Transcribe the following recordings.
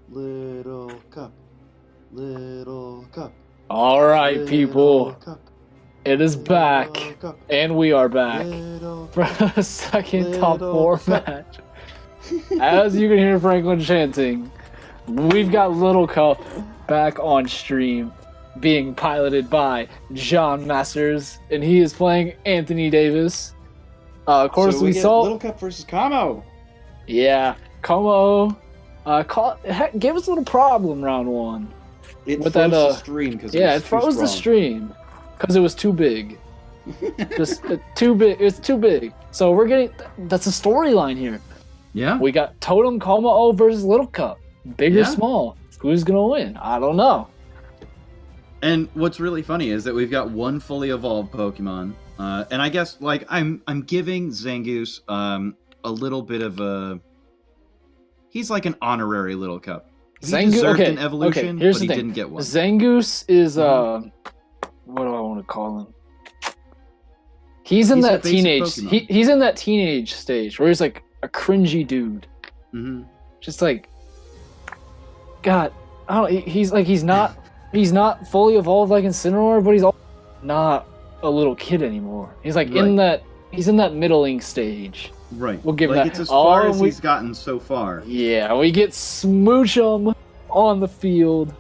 Little cup. Little cup. All right, Little people. cup. It is Little back. cup. And we are back Little for cup. a second top Little 4 cup. match. As you can hear Franklin chanting, we've got Little Cup back on stream, being piloted by John Masters, and he is playing Anthony Davis. Of course, So we get saw. Little Cup versus Kommo. Yeah, Kommo-o gave us a little problem round 1. It With froze that, the stream because it froze the stream because it was too big. Just too big. It's too big. So we're getting. That's a storyline here. Yeah. We got Totem Kommo-o versus Little Cup. Big or Yeah. small. Who's gonna win? I don't know. And what's really funny is that we've got one fully evolved Pokemon, and I guess like I'm giving Zangoose a little bit of a. He's like an honorary Little Cup. He deserved an evolution, here's but the he thing. didn't get one. Zangoose is what do I want to call him? He's in that teenage. He's in that teenage stage where he's like a cringy dude. Mm-hmm. Just like, God, I don't. He's not fully evolved like Incineroar, but he's also not a little kid anymore. He's like in that middling stage. Right. We'll give like that. It's as far as he's gotten so far. Yeah, we get Smoochum on the field.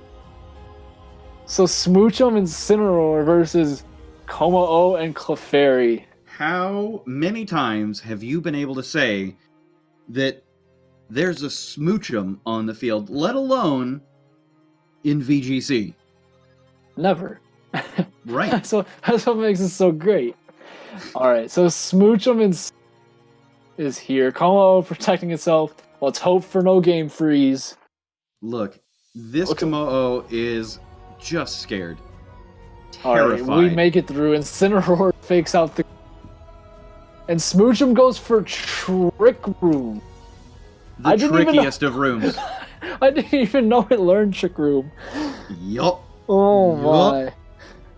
So Smoochum and Incineroar versus Kommo-o and Clefairy. How many times have you been able to say that there's a Smoochum on the field, let alone in VGC? Never. Right. So that's what makes it so great. All right, so Smoochum is here. Kommo-o protecting itself. Let's hope for no game freeze. Look, this Kommo-o is just scared. Terrified. All right, we make it through. Incineroar fakes out the... And Smoochum goes for Trick Room. The trickiest of rooms. I didn't even know it learned Trick Room. Yup. Oh my.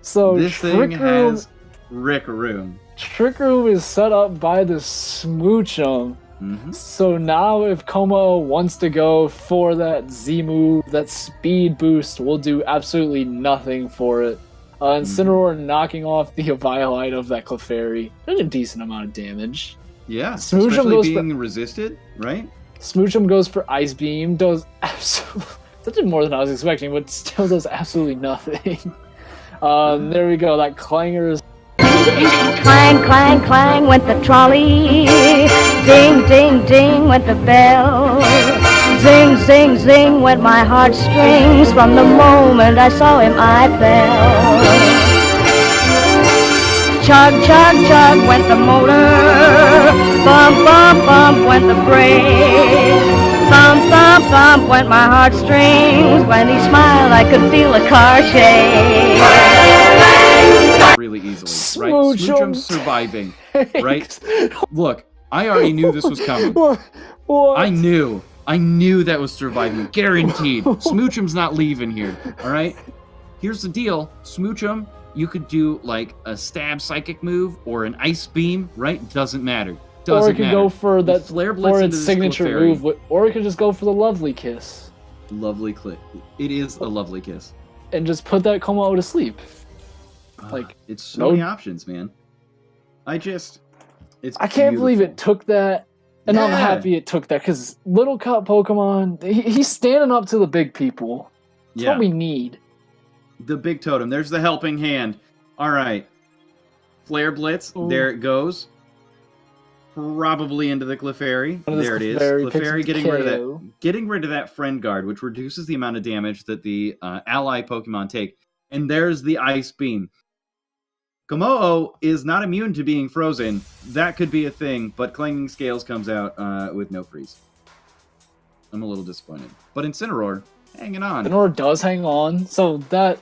So this thing has Rick Room. Trick Room is set up by the Smoochum. Mm-hmm. So now if Kommo-o wants to go for that Z move, that speed boost, will do absolutely nothing for it. Incineroar knocking off the Eviolite of that Clefairy. That's a decent amount of damage. Yeah, Smoochum goes being resisted, right? Smoochum goes for Ice Beam, does absolutely... That did more than I was expecting, but still does absolutely nothing. There we go, that clanger is... Clang, clang, clang went the trolley. Ding, ding, ding went the bell. Zing, zing, zing went my heartstrings. From the moment I saw him, I fell. Chug, chug, chug went the motor. Bump, bump, bump went the brake. Thump, thump, thump went my heartstrings. When he smiled, I could feel the car shake. Really easily, right? Smoochum's surviving, right? Look, I already knew this was coming. What? I knew that was surviving, guaranteed. Smoochum's not leaving here, all right? Here's the deal, Smoochum, you could do like a stab psychic move or an ice beam, right? Doesn't matter. Or it could go for that Flare Blitz for its signature move, or it could just go for the Lovely Kiss. Lovely clip. It is a lovely kiss. And just put that Kommo-o to sleep. Like it's so many options, man. I can't believe it took that, and I'm happy it took that because Little Cup Pokemon, he's standing up to the big people. That's what we need. The big totem. There's the helping hand. All right, Flare Blitz. Ooh. There it goes. Probably into the Clefairy. There it is. Clefairy getting rid of that friend guard, which reduces the amount of damage that the ally Pokemon take. And there's the Ice Beam. Kommo-o is not immune to being frozen. That could be a thing, but Clanging Scales comes out with no freeze. I'm a little disappointed. But Incineroar, hanging on. Incineroar does hang on, so that...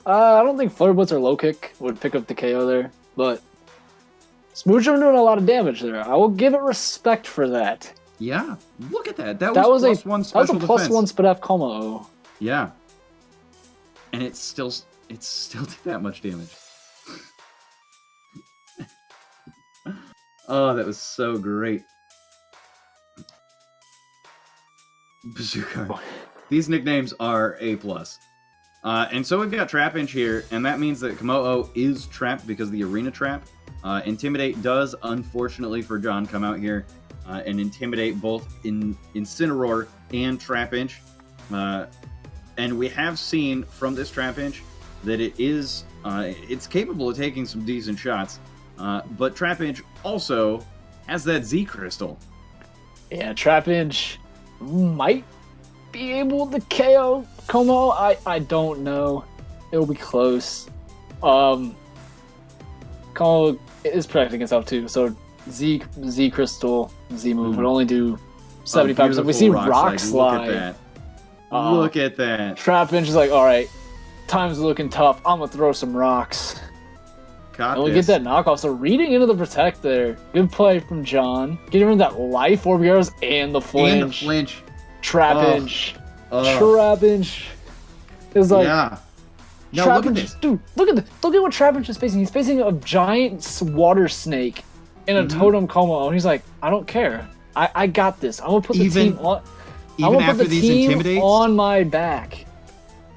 I don't think Flare Blitz or Low Kick would pick up the KO there, but... Smoochum doing a lot of damage there. I will give it respect for that. Yeah, look at that. That was plus one special defense. That was a plus one Spadaf Kommo-o. Yeah. And it still did that much damage. Oh, that was so great. Bazooka. These nicknames are A+. And so we've got Trapinch here, and that means that Kommo-o is trapped because of the Arena Trap. Intimidate does, unfortunately for John, come out here and intimidate both Incineroar and Trapinch. And we have seen from this Trapinch that it's capable of taking some decent shots. But Trapinch also has that Z Crystal. Yeah, Trapinch might be able to KO Kommo-o. I don't know. It'll be close. Kommo-o is protecting himself too, so Z Crystal, Z move would only do 75%. We see Rock Slide. Look at that. Trapinch is like, alright, time's looking tough. I'm gonna throw some rocks. And we get that knockoff. So reading into the Protect there. Good play from John. Getting rid of that life orb Gyarados and the flinch. Trapinch. Trapinch is like... Yeah. No, Trapinch, look at this. Dude, look at what Trapinch is facing. He's facing a giant water snake and a totem Kommo-o. And he's like, I don't care. I got this. I'm going to put the team on... Even after these Intimidates? On my back.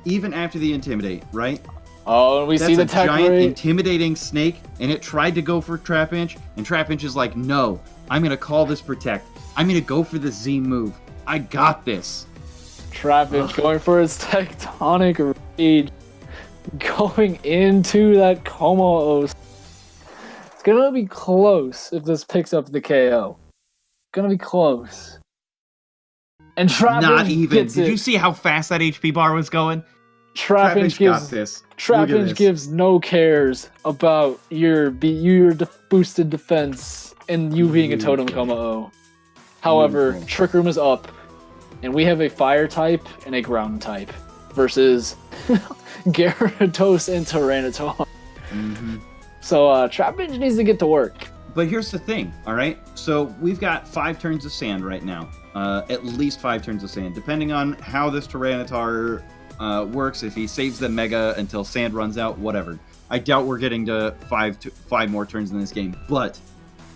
Even after the Intimidate, right? Oh, and we see the tech giant rate. intimidating snake, and it tried to go for Trapinch, and Trapinch is like, no, I'm going to call this Protect. I'm going to go for the Z move. I got this. Trapinch going for his Tectonic Rage. Going into that Kommo-o. It's going to be close if this picks up the KO. Going to be close. And Trapinch Not even. Gets Did it. you see how fast that HP bar was going? Trapinch got this. Trapinch gives no cares about your boosted defense and you being a totem Kommo-o. However, Trick Room is up, and we have a fire type and a ground type versus Gyarados and Tyranitar. So Trapinch needs to get to work. But here's the thing, all right? So we've got 5 turns of sand right now. At least 5 turns of sand, depending on how this Tyranitar works. If he saves the Mega until sand runs out, whatever. I doubt we're getting to 5 more turns in this game. But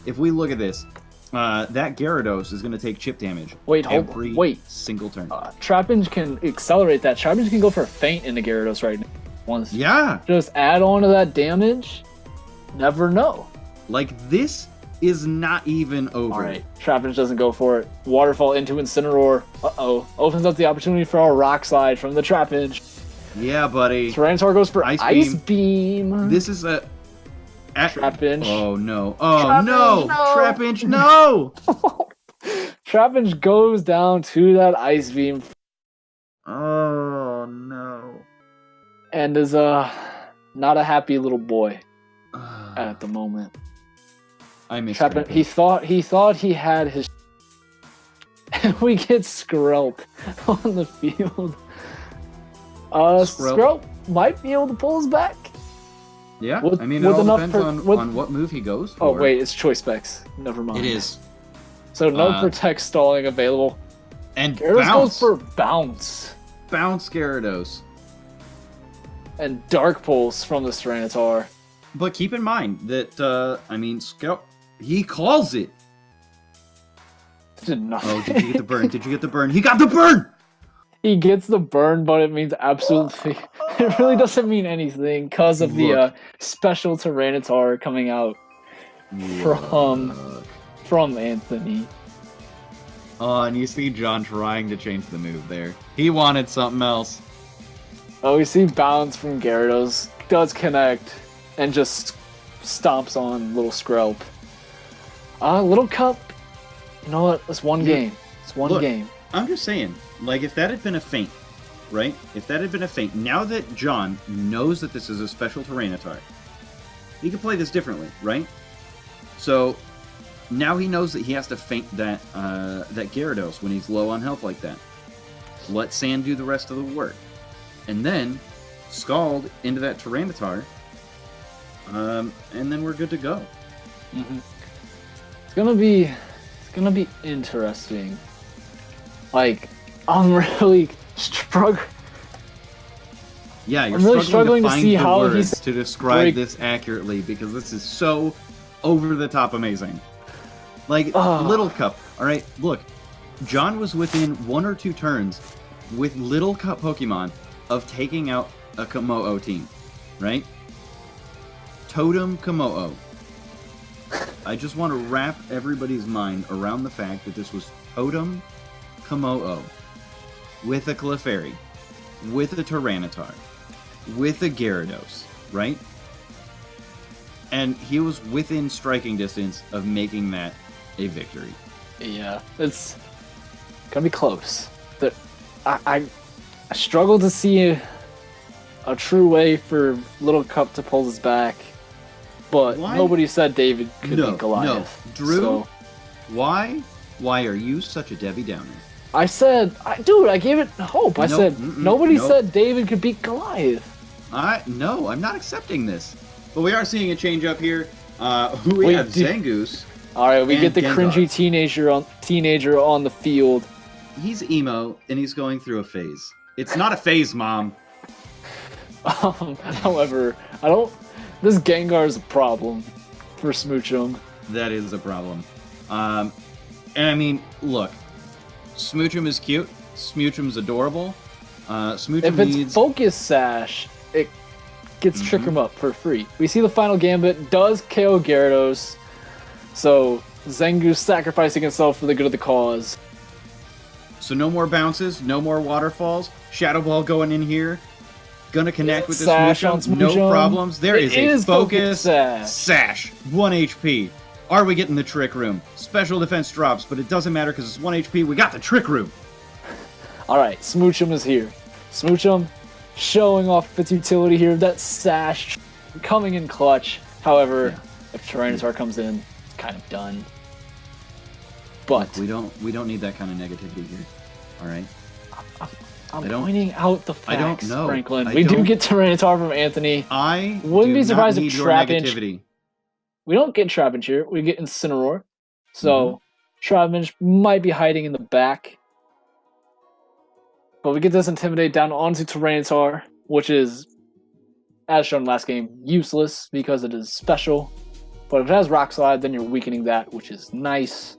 if we look at this, that Gyarados is going to take chip damage every single turn. Trapinch can accelerate that. Trapinch can go for a feint into Gyarados right now. Yeah. Just add on to that damage. Never know. Like, this is not even over. Alright, Trapinch doesn't go for it. Waterfall into Incineroar. Opens up the opportunity for a Rock Slide from the Trapinch. Yeah, buddy. Tyranitar goes for Ice Beam. This is a... Trapinch. Oh, no. Oh, no! Trapinch, no! Trapinch goes down to that Ice Beam. Oh, no. And is not a happy little boy at the moment. I miss Trapinch. He thought he had his and we get Skrelp on the field. Skrelp might be able to pull us back. Yeah, I mean, it all depends on what move he goes for. Oh, wait, it's Choice Specs. Never mind. It is. So no Protect stalling available. And Gyarados Bounce. goes for Bounce. Bounce Gyarados. And Dark Pulse from the Tyranitar. But keep in mind that, I mean, Skrelp, he calls it. Did nothing. Oh, did you get the burn? Did you get the burn? He got the burn! He gets the burn, but it means absolutely... It really doesn't mean anything because of the special Tyranitar coming out from Anthony. Oh, and you see John trying to change the move there. He wanted something else. Oh, we see Bounce from Gyarados. Does connect and just stomps on little Skrelp. Little Cup. You know what? It's one game. It's one game. I'm just saying, like, if that had been a feint, right? If that had been a feint, now that John knows that this is a special Tyranitar, he could play this differently, right? So now he knows that he has to feint that that Gyarados when he's low on health like that. Let Sand do the rest of the work, and then Scald into that Tyranitar, and then we're good to go. Mm-hmm. It's gonna be interesting. Like, I'm really struggling. Yeah, you're really struggling to find see the how words to describe this accurately because this is so over the top amazing. Like, Little Cup. All right, look, John was within 1 or 2 turns with Little Cup Pokemon of taking out a Kommo-o team, right? Totem Kommo-o. I just want to wrap everybody's mind around the fact that this was Totem Kommo-o with a Clefairy, with a Tyranitar, with a Gyarados, right? And he was within striking distance of making that a victory. Yeah, it's gonna be close. I struggle to see a true way for Little Cup to pull this back, but nobody said David could beat Goliath. No, Drew, so. Why are you such a Debbie Downer? I said, dude, I gave it hope. I said nobody said David could beat Goliath. No, I'm not accepting this. But we are seeing a change up here. We have Zangoose. All right, we get the Gengar. cringy teenager on the field. He's emo and he's going through a phase. It's not a phase, Mom. However, this Gengar is a problem for Smoochum. That is a problem. And I mean, look, Smoochum is cute. Smoochum's adorable. Smoochum if it's needs Focus Sash, it gets Trick 'em Up for free. We see the final Gambit does KO Gyarados, so Zangoose sacrificing himself for the good of the cause. So no more bounces, no more waterfalls. Shadow Ball going in here. Gonna connect with this Sash on Smoochum. No Smoochum. problems. There is a Focus Sash. 1 HP. Are we getting the Trick Room? Special defense drops, but it doesn't matter because it's 1 HP. We got the Trick Room. Alright, Smoochum is here. Smoochum showing off its utility here. That Sash coming in clutch. However, if Tyranitar comes in, it's kind of done. But we don't need that kind of negativity here. All right. I'm pointing out the facts, I don't know. Franklin. We do get Tyranitar from Anthony. I wouldn't be surprised if Trapinch. We don't get Trapinch here. We get Incineroar. So Trapinch might be hiding in the back. But we get this Intimidate down onto Tyranitar, which is, as shown last game, useless because it is special. But if it has Rock Slide, then you're weakening that, which is nice.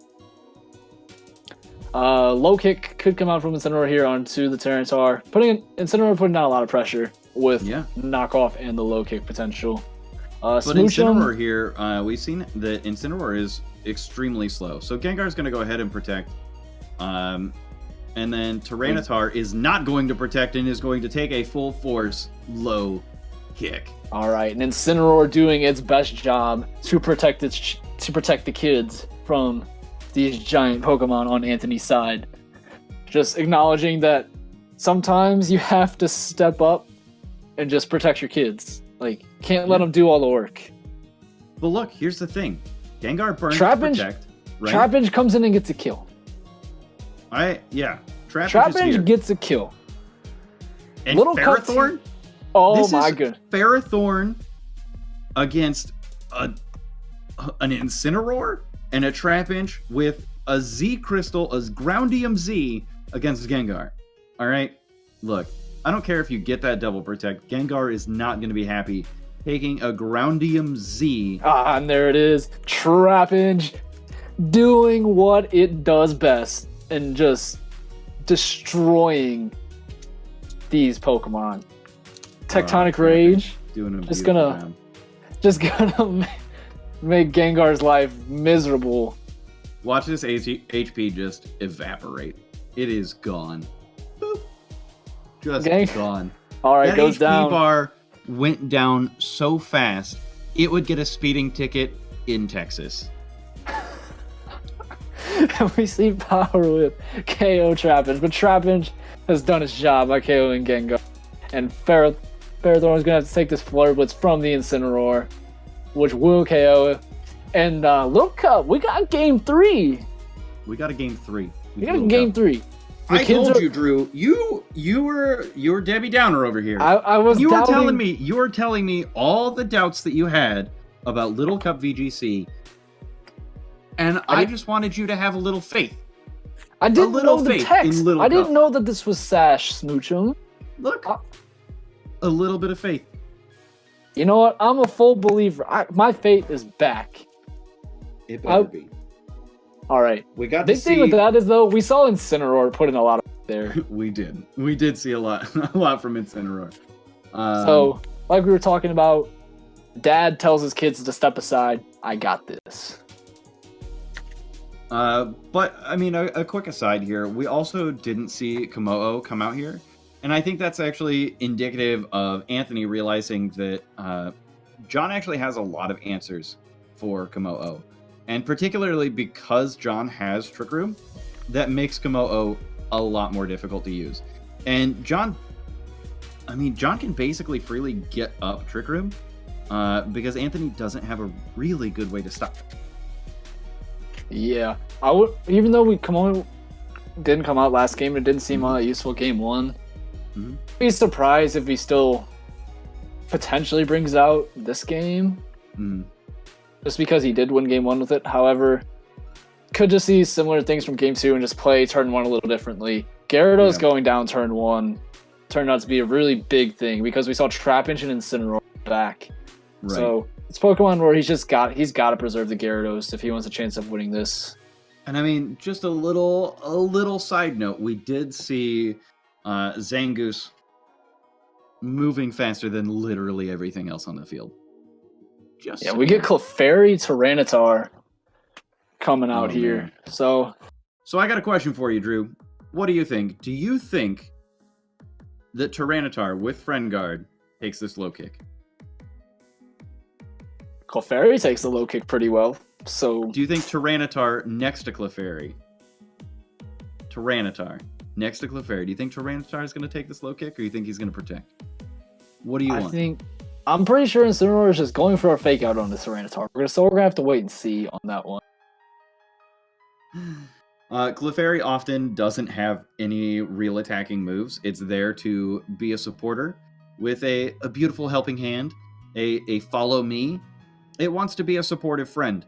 Low kick could come out from Incineroar here onto the Tyranitar. Incineroar putting down a lot of pressure with knockoff and the low kick potential. But Incineroar here, we've seen that Incineroar is extremely slow. So Gengar's going to go ahead and protect. And then Tyranitar is not going to protect and is going to take a full force low kick. All right, and Incineroar doing its best job to protect the kids from these giant Pokemon on Anthony's side. Just acknowledging that sometimes you have to step up and just protect your kids. Like, can't let them do all the work. But look, here's the thing. Gengar burns Trapinch, to protect, right? Trapinch comes in and gets a kill. Trapinch gets a kill. And Little Ferrothorn? Oh my goodness. Ferrothorn against an Incineroar and a Trapinch with a Z Crystal, a Groundium Z against Gengar. Alright? Look, I don't care if you get that double protect. Gengar is not going to be happy taking a Groundium Z. And there it is. Trapinch doing what it does best and just destroying these Pokemon. Tectonic Rage. Doing just gonna make Gengar's life miserable. Watch this HP just evaporate. It is gone. Boop. Just gone. Alright, that goes HP down. Bar went down so fast, it would get a speeding ticket in Texas. We see Power Whip KO Trapinch, but Trapinch has done its job by KOing Gengar. And Ferrothorn is going to have to take this Flare Blitz from the Incineroar, which will KO. And Little Cup, we got game 3. We got a game 3. We got a game 3. I told you, Drew. You were Debbie Downer over here. I was. You were telling me all the doubts that you had about Little Cup VGC, and I just wanted you to have a little faith. I didn't know the text. I didn't know that this was Sash Smoochum. Look, a little bit of faith. You know what? I'm a full believer. My faith is back. It better be. All right. We got Big to thing see... with that is, though, we saw Incineroar put in a lot of there. We did see a lot from Incineroar. So, like we were talking about, Dad tells his kids to step aside. I got this. But, I mean, a quick aside here. We also didn't see Kommo-o come out here. And I think that's actually indicative of Anthony realizing that John actually has a lot of answers for Kommo-o. And particularly because John has Trick Room, that makes Kommo-o a lot more difficult to use. And John can basically freely get up Trick Room because Anthony doesn't have a really good way to stop it. Yeah, even though Kommo-o didn't come out last game, it didn't seem useful game 1. Mm-hmm. Be surprised if he still potentially brings out this game, just because he did win game 1 with it. However, could just see similar things from game 2 and just play turn 1 a little differently. Gyarados going down turn 1 turned out to be a really big thing because we saw Trapinch and Incineroar back. Right. So it's Pokemon where he's got to preserve the Gyarados if he wants a chance of winning this. And I mean, just a little side note, we did see Zangoose moving faster than literally everything else on the field. We get Clefairy, Tyranitar coming out here. Man. So I got a question for you, Drew. What do you think? Do you think that Tyranitar with Friend Guard takes this low kick? Clefairy takes the low kick pretty well. So do you think Tyranitar next to Clefairy? Tyranitar next to Clefairy. Do you think Tyranitar is going to take this low kick, or do you think he's going to protect? What do you want? I'm pretty sure Incineroar is just going for a fake out on the Tyranitar. We're going to have to wait and see on that one. Clefairy often doesn't have any real attacking moves. It's there to be a supporter with a beautiful helping hand, a follow me. It wants to be a supportive friend.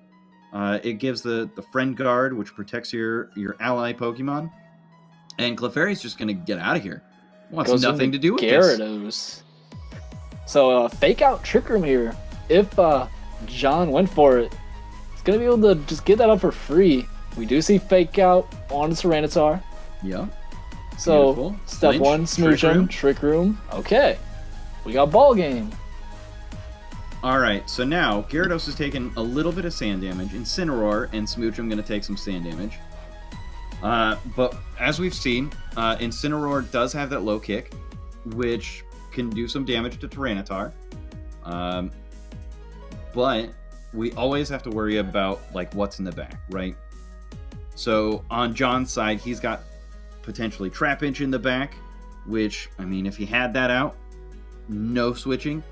It gives the friend guard, which protects your ally Pokemon. And Clefairy's just going to get out of here. Wants nothing to do with Gyarados. This. So fake out Trick Room here. If John went for it, he's going to be able to just get that up for free. We do see fake out on Tyranitar. Yeah. So beautiful. Step Flinch, 1, Smoochum, Trick Room. Okay. We got ball game. Alright, so now Gyarados has taken a little bit of sand damage. Incineroar and Smoochum going to take some sand damage. But as we've seen, Incineroar does have that low kick, which can do some damage to Tyranitar. But we always have to worry about what's in the back, right? So on John's side, he's got potentially Trapinch in the back, which, I mean, if he had that out, no switching.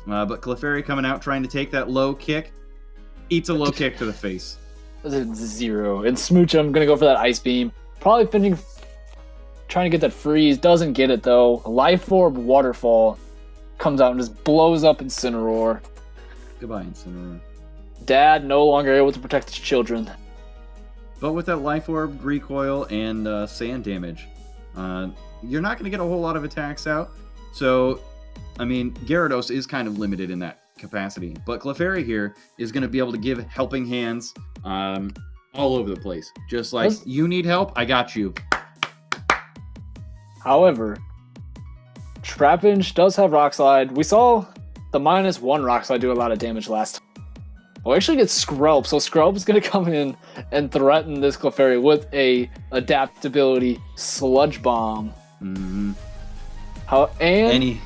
But Clefairy coming out, trying to take that low kick, eats a low kick to the face. 0. And Smoochum going to go for that Ice Beam. Probably trying to get that freeze. Doesn't get it, though. Life Orb Waterfall comes out and just blows up Incineroar. Goodbye, Incineroar. Dad no longer able to protect his children. But with that Life Orb, Recoil, and sand damage, you're not going to get a whole lot of attacks out. So, I mean, Gyarados is kind of limited in that capacity. But Clefairy here is going to be able to give helping hands all over the place. Just like, you need help, I got you. However, Trapinch does have Rock Slide. We saw the -1 Rock Slide do a lot of damage last time. We'll actually get Skrelp, so Skrelp is going to come in and threaten this Clefairy with a adaptability Sludge Bomb. Mm-hmm. And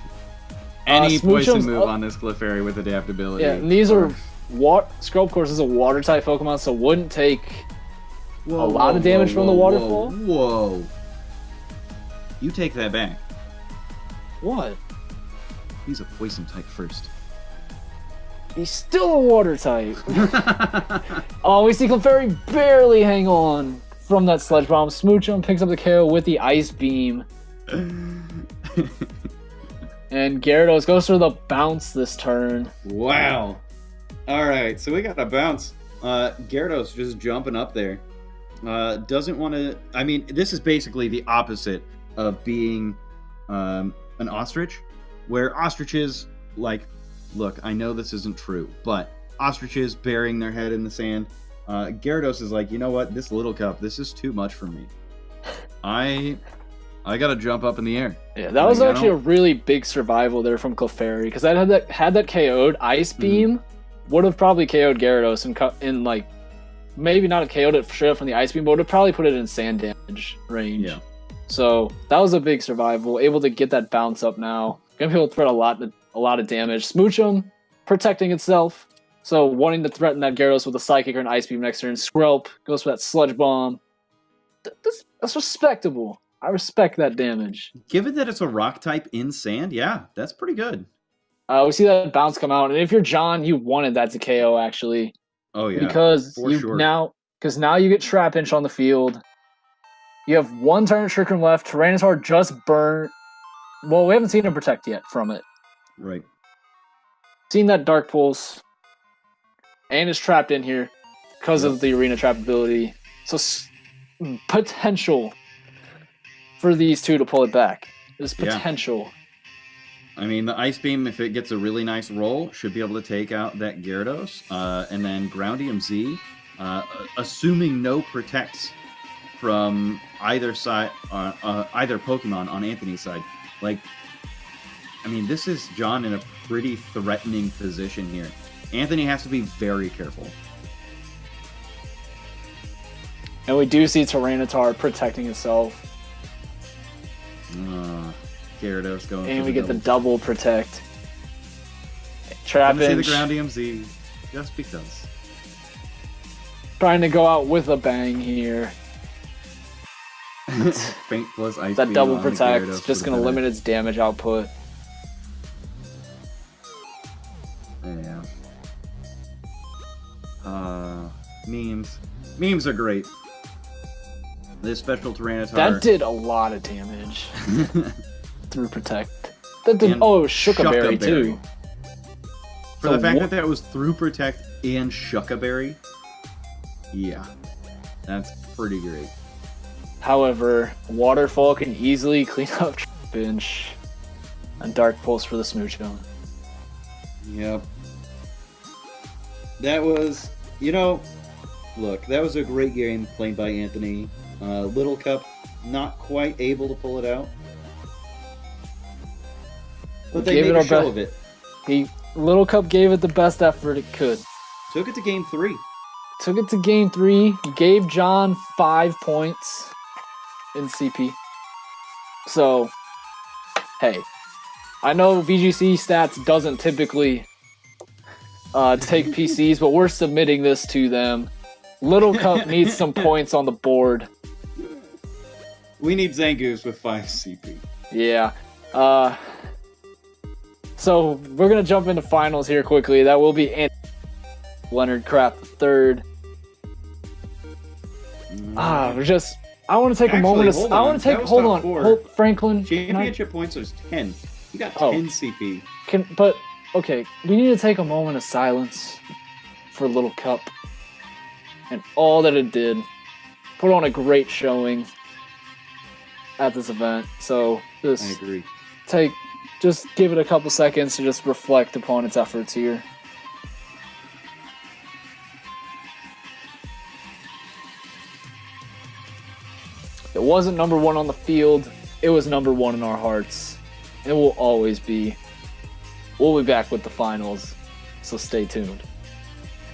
any poison move on this Clefairy with adaptability. Yeah, and these are Skrelp, of course, is a water type Pokemon, so wouldn't take a lot of damage from the waterfall. Whoa. You take that back. What? He's a poison type first. He's still a water type. Oh, we see Clefairy barely hang on from that Sludge Bomb. Smoochum picks up the KO with the Ice Beam. And Gyarados goes for the bounce this turn. Wow. Alright, so we got a bounce. Gyarados just jumping up there. Doesn't want to... I mean, this is basically the opposite of being an ostrich, where ostriches, look, I know this isn't true, but ostriches burying their head in the sand, Gyarados is like, you know what? This little cup, this is too much for me. I gotta jump up in the air. Yeah, that was actually a really big survival there from Clefairy, because I had that KO'd Ice Beam would have probably KO'd Gyarados in like maybe not KO'd it straight up from the Ice Beam, but would have probably put it in sand damage range. Yeah. So that was a big survival. Able to get that bounce up now. Gonna be able to threat a lot of damage. Smoochum protecting itself. So wanting to threaten that Gyarados with a Psychic or an Ice Beam next turn. Skrelp goes for that Sludge Bomb. That's respectable. I respect that damage. Given that it's a rock type in sand, yeah, that's pretty good. We see that bounce come out, and if you're John, you wanted that to KO actually. Oh yeah, because now you get Trapinch on the field. You have one turn Trick Room left. Tyranitar just burned. Well, we haven't seen him protect yet from it. Right. Seen that Dark Pulse, and is trapped in here because of the Arena Trap ability. So potential for these two to pull it back. There's potential. Yeah. I mean, the Ice Beam, if it gets a really nice roll, should be able to take out that Gyarados. And then Ground EMZ, assuming no protects from either side, either Pokemon on Anthony's side. Like, I mean, this is John in a pretty threatening position here. Anthony has to be very careful. And we do see Tyranitar protecting itself. Gyarados going. And we get the double protect. Trapinch. See the Ground EMZ, just because. Trying to go out with a bang here. Faint plus Ice that Beam double on protect Gyarados just going to limit its damage output. Yeah. Memes are great. This special Tyranitar. That did a lot of damage. Through protect. That did shook a berry too. For the fact that was through protect and shook a berry. Yeah. That's pretty great. However, Waterfall can easily clean up Trapinch. And Dark Pulse for the Smoochum. Yep. That was, look, that was a great game played by Anthony. Little Cup, not quite able to pull it out. But they made a show of it. Little Cup gave it the best effort it could. Took it to game 3. Took it to game 3. Gave John 5 points in CP. So, hey. I know VGC stats doesn't typically take PCs, but we're submitting this to them. Little Cup needs some points on the board. We need Zangoose with 5 CP. Yeah. So we're gonna jump into finals here quickly. That will be Leonard Kraft III. I want to take a moment. Hold on, Franklin. Championship points is 10. You got 10 CP. Okay, we need to take a moment of silence for Little Cup and all that it did. Put on a great showing at this event. So I agree. Just give it a couple seconds to just reflect upon its efforts here. It wasn't number 1 on the field. It was number 1 in our hearts. It will always be. We'll be back with the finals, so stay tuned.